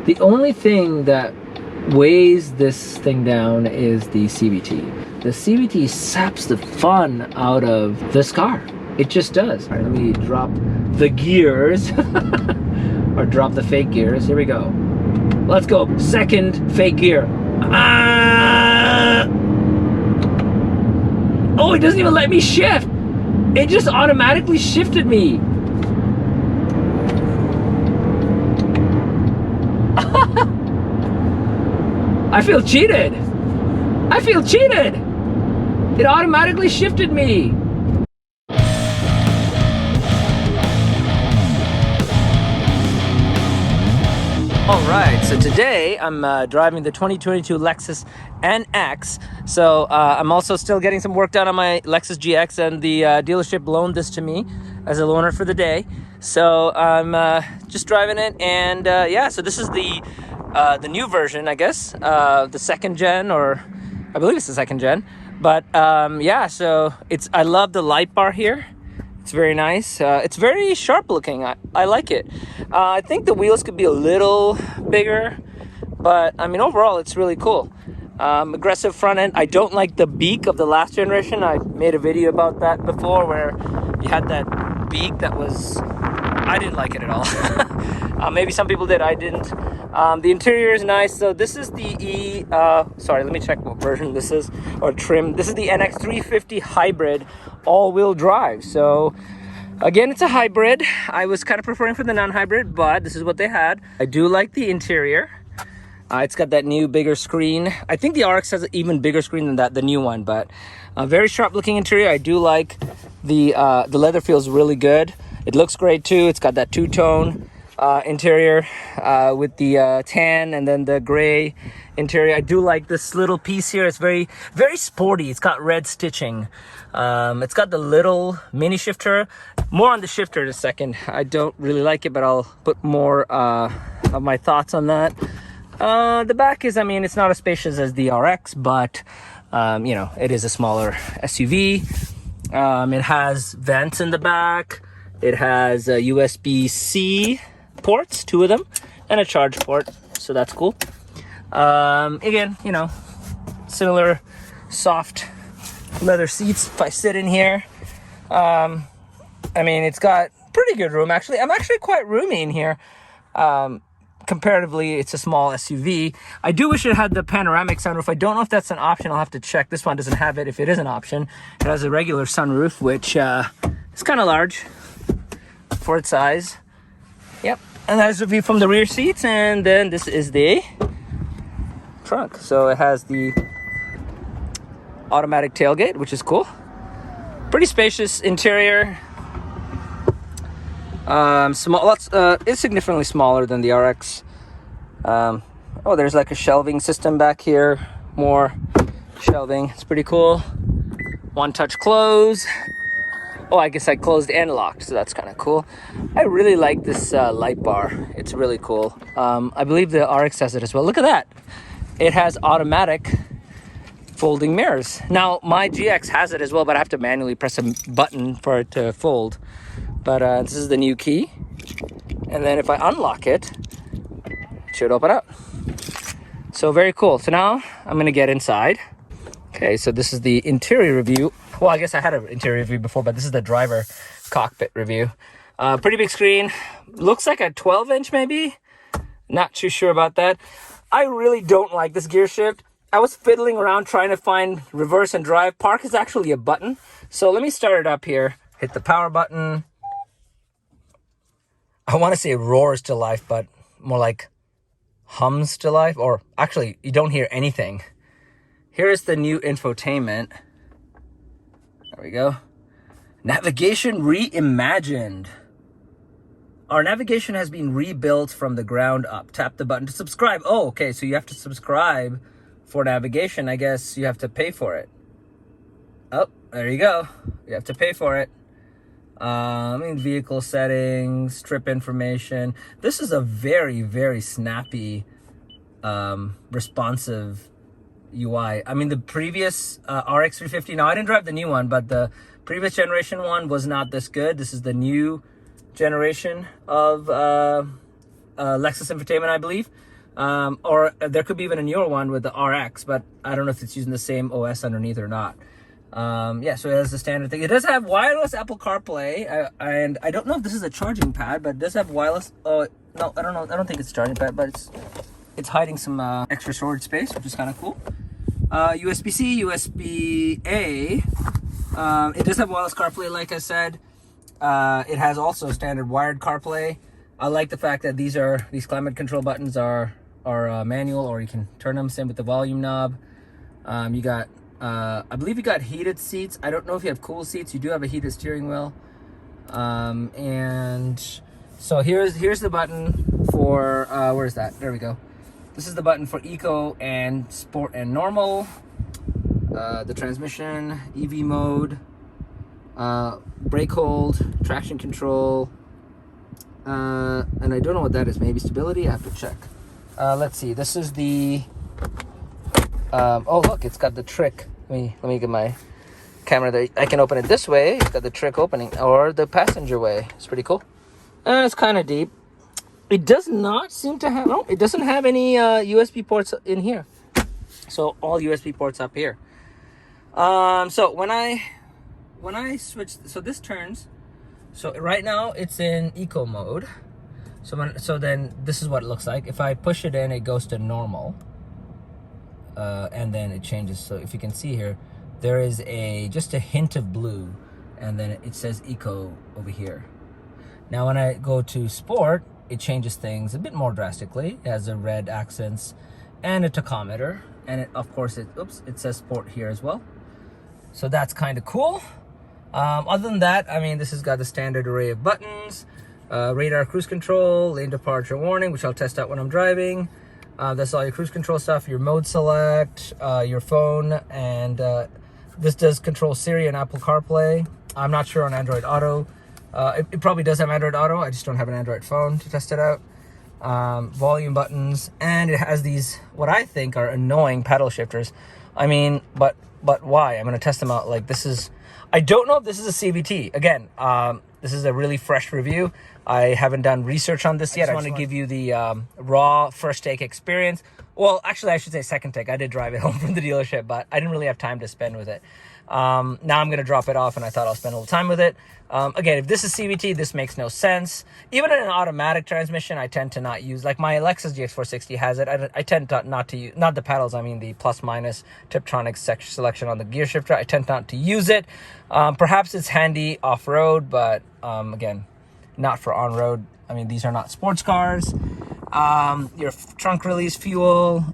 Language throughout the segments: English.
The only thing that weighs this thing down is the CVT. The CVT saps the fun out of this car. It just does. All right, let me drop the gears or drop the fake gears. Here we go. Let's go. Second fake gear. Oh, it doesn't even let me shift. It just automatically shifted me. I feel cheated. I feel cheated. It automatically shifted me. All right, so today I'm driving the 2022 Lexus NX. So I'm also still getting some work done on my Lexus GX, and the dealership loaned this to me as a loaner for the day. So I'm just driving it, and yeah, so this is the new version, I guess, the second gen, or I believe it's the second gen. But yeah, so I love the light bar here. It's very nice. It's very sharp looking. I like it. I think the wheels could be a little bigger, but I mean, overall, it's really cool. Aggressive front end. I don't like the beak of the last generation. I made a video about that before, where you had that beak that was, I didn't like it at all. Maybe some people did, I didn't. The interior is nice. So this is the sorry, let me check what version this is, or trim. This is the NX 350 hybrid all-wheel drive. So again, it's a hybrid. I was kind of preferring for the non-hybrid, but this is what they had. I do like the interior. It's got that new bigger screen. I think the RX has an even bigger screen than that, the new one, but a very sharp looking interior. I do like the leather feels really good. It looks great too. It's got that two-tone interior with the tan and then the gray interior. I do like this little piece here. It's very, very sporty. It's got red stitching. It's got the little mini shifter. More on the shifter in a second. I don't really like it, but I'll put more of my thoughts on that. The back is, I mean, it's not as spacious as the RX, but you know, it is a smaller SUV. It has vents in the back. It has a USB-C ports, 2 of them, and a charge port, so that's cool. Again, you know, similar soft leather seats if I sit in here. I mean, it's got pretty good room, actually. I'm actually quite roomy in here. Comparatively, it's a small SUV. I do wish it had the panoramic sunroof. I don't know if that's an option. I'll have to check. This one doesn't have it. If it is an option, it has a regular sunroof, which is kind of large for its size. Yep. And that's a view from the rear seats, and then this is the trunk. So it has the automatic tailgate, which is cool. Pretty spacious interior. Small. It's significantly smaller than the RX. Oh, there's like a shelving system back here. More shelving. It's pretty cool. One touch close. Oh, I guess I closed and locked, so that's kind of cool. I really like this light bar. It's really cool. I believe the RX has it as well. Look at that. It has automatic folding mirrors. Now, my GX has it as well, but I have to manually press a button for it to fold. But this is the new key. And then if I unlock it, it should open up. So very cool. So now I'm going to get inside. Okay, so this is the interior review. Well, I guess I had an interior review before, but this is the driver cockpit review. Pretty big screen. Looks like a 12-inch maybe. Not too sure about that. I really don't like this gear shift. I was fiddling around trying to find reverse and drive. Park is actually a button. So let me start it up here. Hit the power button. I want to say roars to life, but more like hums to life. Or actually, you don't hear anything. Here is the new infotainment. There we go. Navigation reimagined. Our navigation has been rebuilt from the ground up. Tap the button to subscribe. Oh, okay, so you have to subscribe for navigation. I guess you have to pay for it. Oh, there you go. You have to pay for it. I mean, vehicle settings, trip information. This is a very, very snappy, responsive UI. I mean, the previous RX 350, now I didn't drive the new one, but the previous generation one was not this good. This is the new generation of Lexus Infotainment, I believe. Or there could be even a newer one with the RX, but I don't know if it's using the same OS underneath or not. Yeah, so it has the standard thing. It does have wireless Apple CarPlay, and I don't know if this is a charging pad, but it does have wireless. Oh no, I don't know. I don't think it's a charging pad, but it's hiding some extra storage space, which is kind of cool. USB-C, USB-A. It does have wireless CarPlay, like I said. It has also standard wired CarPlay. I like the fact that these climate control buttons are manual, or you can turn them. Same with the volume knob. You got, I believe you got heated seats. I don't know if you have cool seats. You do have a heated steering wheel. And so here's the button for, where is that? There we go. This is the button for Eco and Sport and Normal. The transmission, EV mode, brake hold, traction control, and I don't know what that is. Maybe stability. I have to check. Let's see. This is the. Oh look, it's got the trick. Let me get my camera there. I can open it this way. It's got the trick opening, or the passenger way. It's pretty cool. It's kind of deep. It does not seem to have. No, it doesn't have any USB ports in here. So all USB ports up here. So when I switch, so this turns. So right now it's in eco mode. So then this is what it looks like. If I push it in, it goes to normal. And then it changes. So if you can see here, there is just a hint of blue, and then it says eco over here. Now when I go to sport, it changes things a bit more drastically. It has the red accents and a tachometer, and of course it says sport here as well. So that's kind of cool. Other than that, I mean, this has got the standard array of buttons, radar cruise control, lane departure warning, which I'll test out when I'm driving. That's all your cruise control stuff, your mode select, your phone, and this does control Siri and Apple CarPlay. I'm not sure on Android Auto. It probably does have Android Auto. I just don't have an Android phone to test it out. Volume buttons, and it has these, what I think are annoying paddle shifters. I mean, but why? I'm going to test them out. Like, I don't know if this is a CVT. Again, this is a really fresh review. I haven't done research on this yet. I just want to give you the raw first take experience. Well, actually, I should say second take. I did drive it home from the dealership, but I didn't really have time to spend with it. Now I'm going to drop it off, and I thought I'll spend a little time with it. Again, if this is CVT, this makes no sense. Even in an automatic transmission, I tend to not use, like my Lexus GX460 has it. I tend not to use, not the pedals, I mean the plus minus Tiptronic selection on the gear shifter. I tend not to use it. Perhaps it's handy off-road, but again, not for on-road. I mean, these are not sports cars. Your trunk release fuel,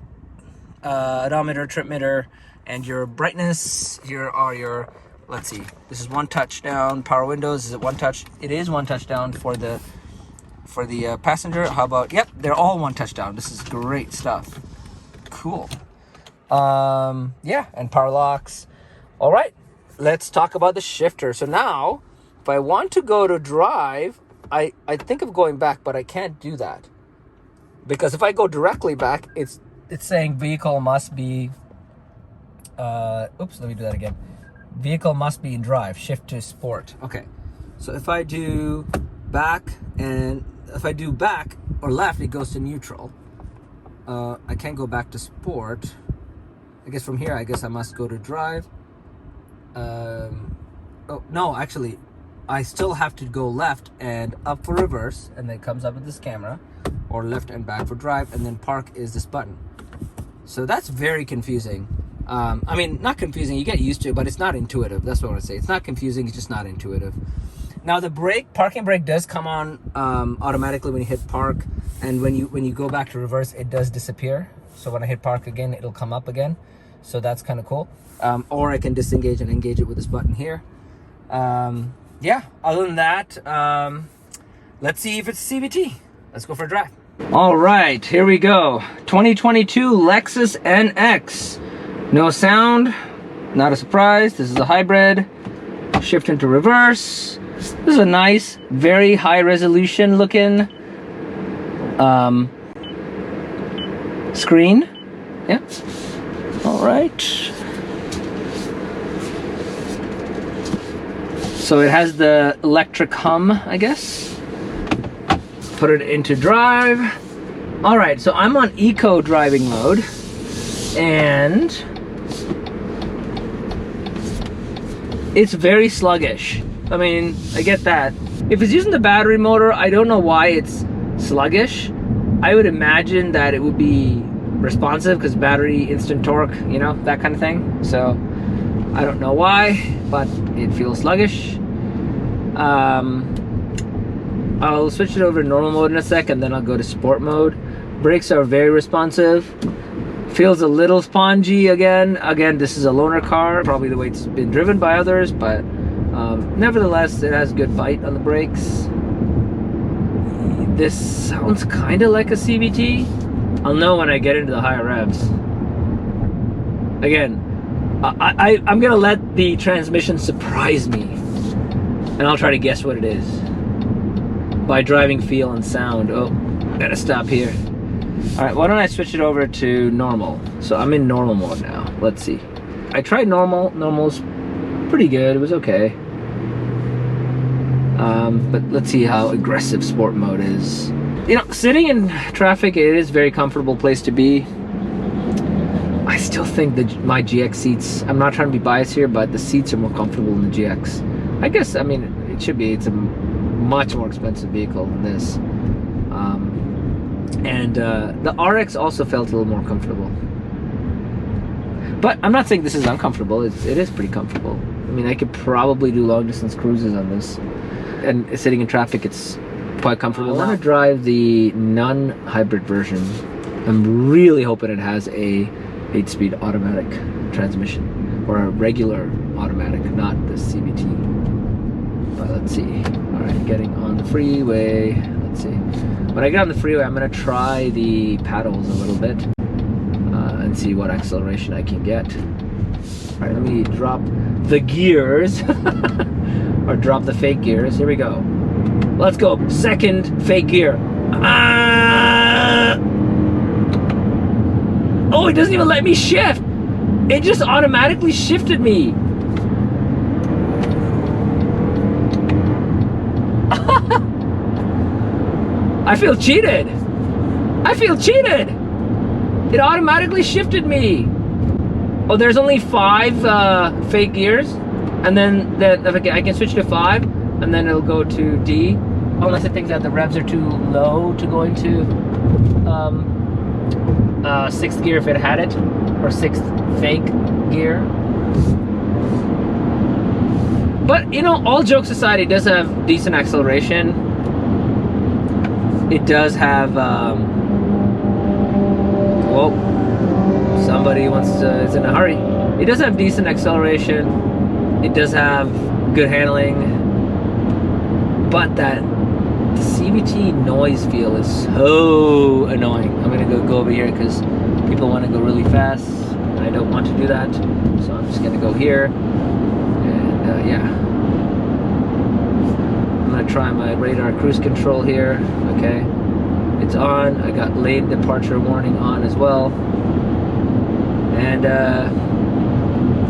odometer, trip meter, and your brightness. Here are your, let's see, this is one touchdown. Power windows, is it one touch? It is one touchdown for the passenger. How about, yep, they're all one touchdown. This is great stuff. Cool. Yeah, and power locks. All right, let's talk about the shifter. So now, if I want to go to drive, I think of going back, but I can't do that. Because if I go directly back, it's saying vehicle must be, oops, let me do that again. Vehicle must be in drive, shift to sport. Okay, so if I do back, and if I do back or left, it goes to neutral. I can't go back to sport. I guess from here, I guess I must go to drive. Oh, no, actually, I still have to go left and up for reverse, and then it comes up with this camera, or left and back for drive, and then park is this button. So that's very confusing. I mean, not confusing, you get used to it, but it's not intuitive. That's what I want to say. It's not confusing, it's just not intuitive. Now the parking brake does come on automatically when you hit park, and when you go back to reverse, it does disappear. So when I hit park again, it'll come up again. So that's kind of cool. Or I can disengage and engage it with this button here. Yeah, other than that, let's see if it's CVT. Let's go for a drive. All right, here we go. 2022 Lexus NX. No sound, not a surprise. This is a hybrid. Shift into reverse. This is a nice, very high resolution looking screen. Yeah. All right. So it has the electric hum, I guess. put it into drive. All right, so I'm on eco driving mode, and it's very sluggish. I mean, I get that. If it's using the battery motor, I don't know why it's sluggish. I would imagine that it would be responsive because battery, instant torque, you know, that kind of thing. So I don't know why, but it feels sluggish. I'll switch it over to normal mode in a sec, and then I'll go to sport mode. Brakes are very responsive. Feels a little spongy again. Again, this is a loaner car, probably the way it's been driven by others, but nevertheless, it has good bite on the brakes. This sounds kind of like a CVT. I'll know when I get into the higher revs. Again, I'm gonna let the transmission surprise me, and I'll try to guess what it is by driving feel and sound. Oh, gotta stop here. All right, why don't I switch it over to normal? So I'm in normal mode now. Let's see. I tried normal. Normal's pretty good. It was okay. But let's see how aggressive sport mode is. You know, sitting in traffic, it is a very comfortable place to be. I still think that my GX seats, I'm not trying to be biased here, but the seats are more comfortable in the GX. I guess, I mean, it should be. It's a much more expensive vehicle than this. The RX also felt a little more comfortable. But I'm not saying this is uncomfortable. It is pretty comfortable. I mean, I could probably do long distance cruises on this. And sitting in traffic, it's quite comfortable. I want to drive the non-hybrid version. I'm really hoping it has a 8-speed automatic transmission, or a regular automatic, not the CVT. But let's see. All right, getting on the freeway. Let's see. When I get on the freeway, I'm going to try the paddles a little bit and see what acceleration I can get. All right, let me drop the gears. Or drop the fake gears. Here we go. Let's go. Second fake gear. Oh, it doesn't even let me shift. It just automatically shifted me. I feel cheated. I feel cheated. It automatically shifted me. Oh, there's only 5 fake gears. And then I can switch to 5, and then it'll go to D, unless it thinks that the revs are too low to go into 6th gear if it had it, or 6th fake gear. But you know, all jokes aside, it does have decent acceleration. It does have whoa, somebody is in a hurry. It does have decent acceleration. It does have good handling, but that CVT noise feel is so annoying. I'm gonna go over here because people want to go really fast. I don't want to do that, so I'm just gonna go here, and yeah. I'm gonna try my radar cruise control here. Okay, it's on. I got lane departure warning on as well, and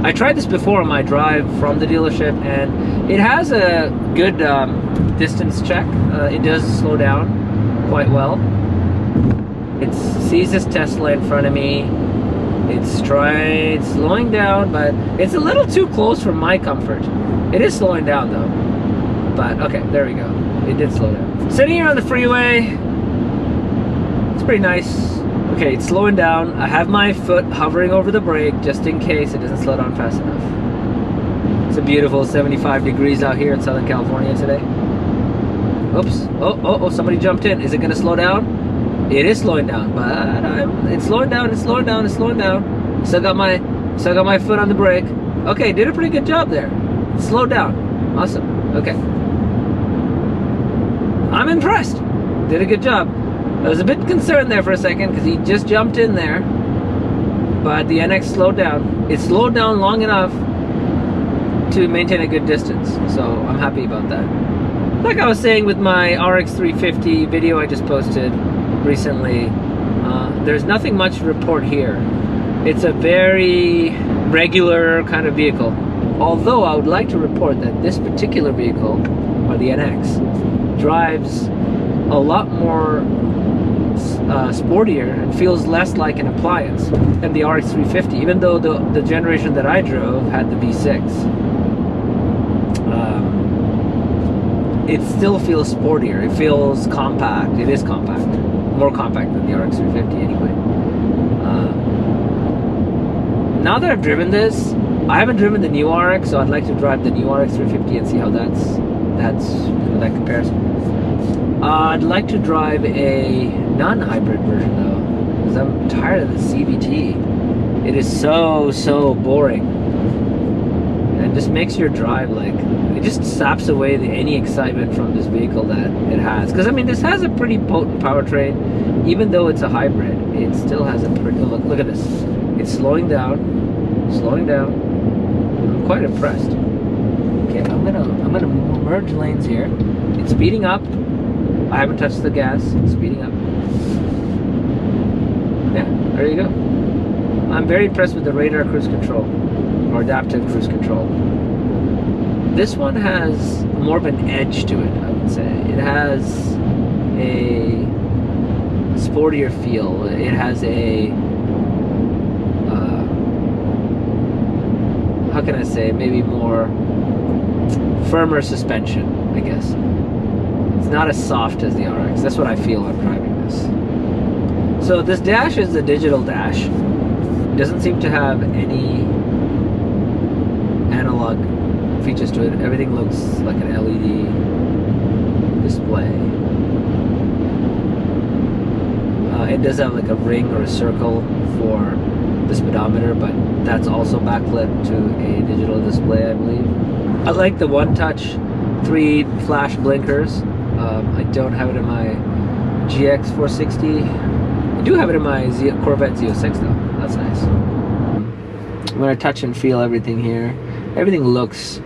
I tried this before on my drive from the dealership, and it has a good distance check. It does slow down quite well. It sees this Tesla in front of me. It's slowing down, but it's a little too close for my comfort. It is slowing down though. But okay, there we go. It did slow down. Sitting here on the freeway, it's pretty nice. Okay, it's slowing down. I have my foot hovering over the brake just in case it doesn't slow down fast enough. It's a beautiful 75 degrees out here in Southern California today. Oops. Oh, somebody jumped in. Is it going to slow down? It is slowing down, but it's slowing down, it's slowing down, it's slowing down. Still got my foot on the brake. Okay, did a pretty good job there. Slowed down. Awesome. Okay. I'm impressed. Did a good job. I was a bit concerned there for a second because he just jumped in there, but the NX slowed down. It slowed down long enough to maintain a good distance, so I'm happy about that. Like I was saying with my RX 350 video I just posted recently, there's nothing much to report here. It's a very regular kind of vehicle. Although I would like to report that this particular vehicle, or the NX, drives a lot more sportier and feels less like an appliance than the RX 350, even though the generation that I drove had the V6. It still feels sportier. It feels compact. It is compact. More compact than the RX 350 anyway. Now that I've driven this, I haven't driven the new RX, so I'd like to drive the new RX 350 and see how that compares. I'd like to drive a non-hybrid version though, because I'm tired of the CVT. It is so boring, and just makes your drive like, it just saps away any excitement from this vehicle that it has. Because I mean, this has a pretty potent powertrain, even though it's a hybrid. It still has a pretty look at this. It's slowing down. I'm quite impressed. Okay, I'm gonna merge lanes here. It's speeding up. I haven't touched the gas. It's speeding up. Yeah, there you go. I'm very impressed with the radar cruise control, or adaptive cruise control. This one has more of an edge to it, I would say. It has a sportier feel. It has a how can I say, maybe more firmer suspension, I guess. It's not as soft as the RX. That's what I feel when I'm driving this. So this dash is a digital dash. It doesn't seem to have any analog features to it. Everything looks like an LED display. It does have like a ring or a circle for the speedometer, but that's also backlit to a digital display, I believe. I like the one-touch 3 flash blinkers. I don't have it in my GX 460. I do have it in my Corvette Z06 though. That's nice. I'm gonna touch and feel everything here. Everything looks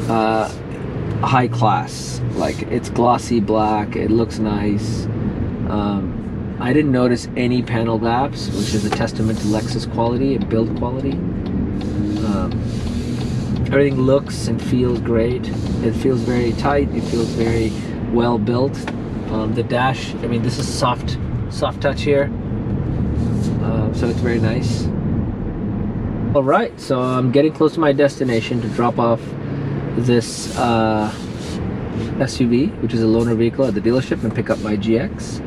high class. Like, it's glossy black. It looks nice. I didn't notice any panel gaps, which is a testament to Lexus quality and build quality. Everything looks and feels great. It feels very tight. It feels very well built. The dash, I mean, this is soft touch here, so it's very nice. All right, so I'm getting close to my destination to drop off this SUV, which is a loaner vehicle, at the dealership and pick up my GX.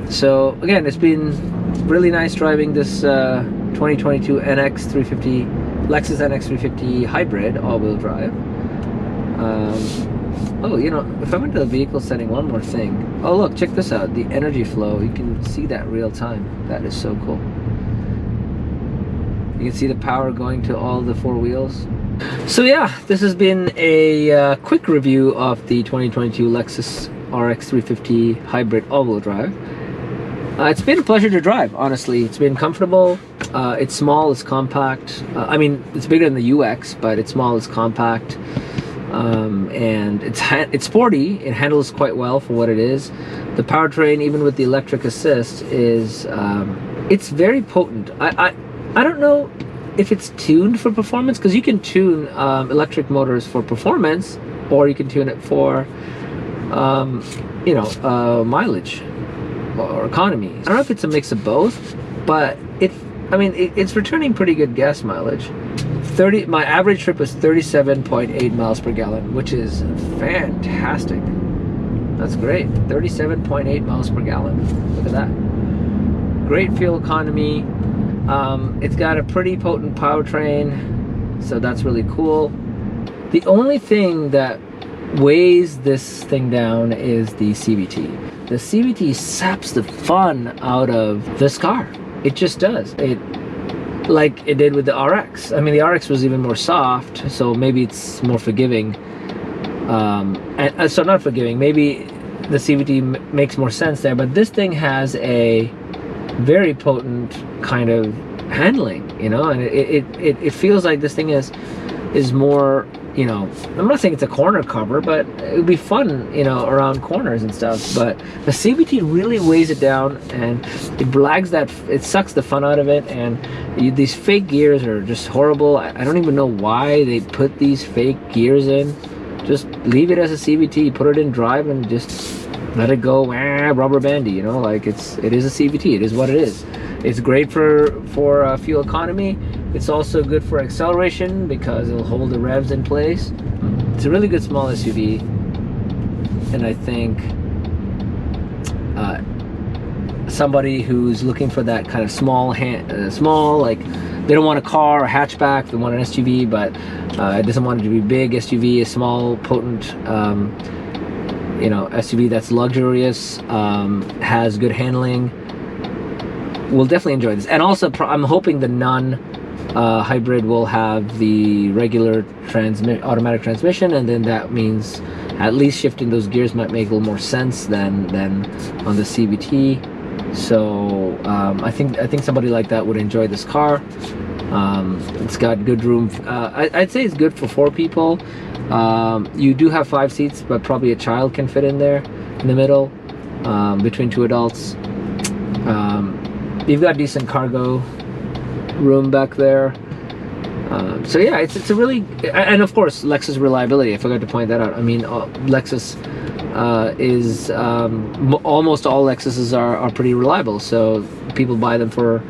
So again, it's been really nice driving this 2022 NX 350, Lexus NX 350 hybrid all-wheel drive. Oh, you know, if I went to the vehicle setting, one more thing. Oh look, check this out, the energy flow. You can see that real time. That is so cool. You can see the power going to all the 4 wheels. So yeah, this has been a quick review of the 2022 Lexus RX 350 hybrid all-wheel drive. It's been a pleasure to drive, honestly. It's been comfortable. It's small, it's compact. I mean, it's bigger than the UX, but it's small, it's compact. And it's sporty. It handles quite well for what it is. The powertrain, even with the electric assist, is it's very potent. I don't know if it's tuned for performance, because you can tune electric motors for performance, or you can tune it for you know, mileage or economy. I don't know if it's a mix of both, but it's returning pretty good gas mileage. My average trip was 37.8 miles per gallon, which is fantastic. That's great. 37.8 miles per gallon. Look at that. Great fuel economy. It's got a pretty potent powertrain, so that's really cool. The only thing that weighs this thing down is the CVT. The CVT saps the fun out of this car. It just does. Like it did with the RX. I mean, the RX was even more soft, so maybe it's more forgiving. So not forgiving, maybe the CVT makes more sense there, but this thing has a very potent kind of handling, you know, and it feels like this thing is more, you know, I'm not saying it's a corner cover, but it would be fun, you know, around corners and stuff. But the CVT really weighs it down, and it sucks the fun out of it. And these fake gears are just horrible. I don't even know why they put these fake gears in. just leave it as a CVT, put it in drive, and just let it go rubber bandy, you know, like it is a CVT. It is what it is. It's great for fuel economy. It's also good for acceleration because it'll hold the revs in place. It's a really good small SUV, and I think somebody who's looking for that kind of small, like they don't want a car or a hatchback, they want an SUV, but it doesn't want it to be big SUV, a small, potent, you know, SUV that's luxurious, has good handling. We'll definitely enjoy this. And also, I'm hoping the hybrid will have the regular automatic transmission, and then that means at least shifting those gears might make a little more sense than on the CVT. So I think somebody like that would enjoy this car. It's got good room. I'd say it's good for 4 people. You do have 5 seats, but probably a child can fit in there in the middle, between 2 adults. You've got decent cargo room back there. So yeah, it's a really, and of course Lexus reliability, I forgot to point that out. I mean, Lexus is almost all Lexuses are pretty reliable, so people buy them for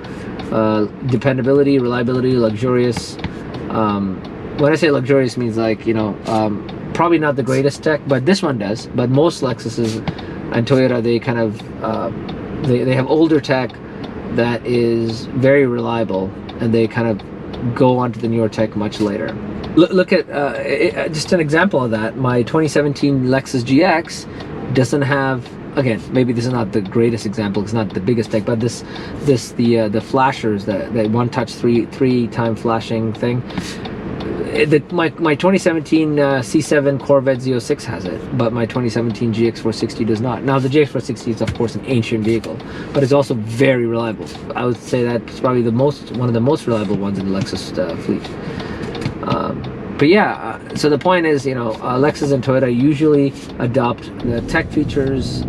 dependability, reliability, luxurious. When I say luxurious, means like, you know, probably not the greatest tech, but this one does. But most Lexuses and Toyota, they kind of they have older tech that is very reliable, and they kind of go onto the newer tech much later. Look at just an example of that. My 2017 Lexus GX doesn't have, again, maybe this is not the greatest example, it's not the biggest tech, but the flashers, that one touch three time flashing thing. My 2017 C7 Corvette Z06 has it, but my 2017 GX460 does not. Now the GX460 is of course an ancient vehicle, but it's also very reliable. I would say that's probably one of the most reliable ones in the Lexus fleet. But yeah, so the point is, you know, Lexus and Toyota usually adopt the tech features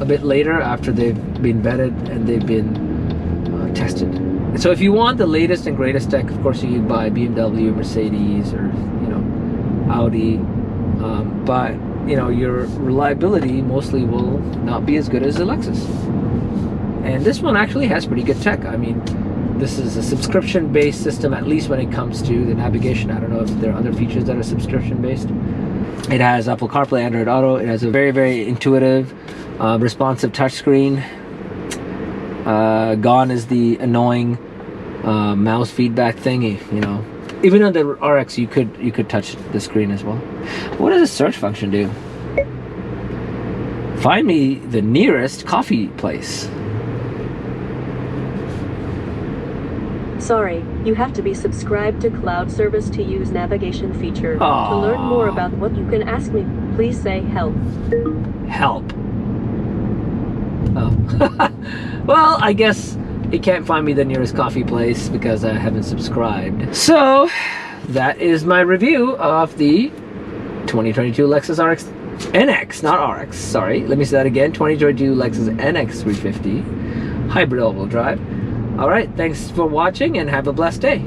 a bit later after they've been vetted and they've been tested. So if you want the latest and greatest tech, of course you can buy BMW, Mercedes, or, you know, Audi. But, you know, your reliability mostly will not be as good as the Lexus. And this one actually has pretty good tech. I mean, this is a subscription-based system, at least when it comes to the navigation. I don't know if there are other features that are subscription-based. It has Apple CarPlay, Android Auto. It has a very, very intuitive, responsive touchscreen. Gone is the annoying mouse feedback thingy, you know. Even on the RX, you could touch the screen as well. What does the search function do? Find me the nearest coffee place. Sorry, you have to be subscribed to cloud service to use navigation feature. Aww. To learn more about what you can ask me, please say help. Help. Oh. Well, I guess you can't find me the nearest coffee place because I haven't subscribed. So, that is my review of the 2022 Lexus NX, not RX, sorry. Let me say that again, 2022 Lexus NX 350 hybrid all-wheel drive. Alright, thanks for watching and have a blessed day.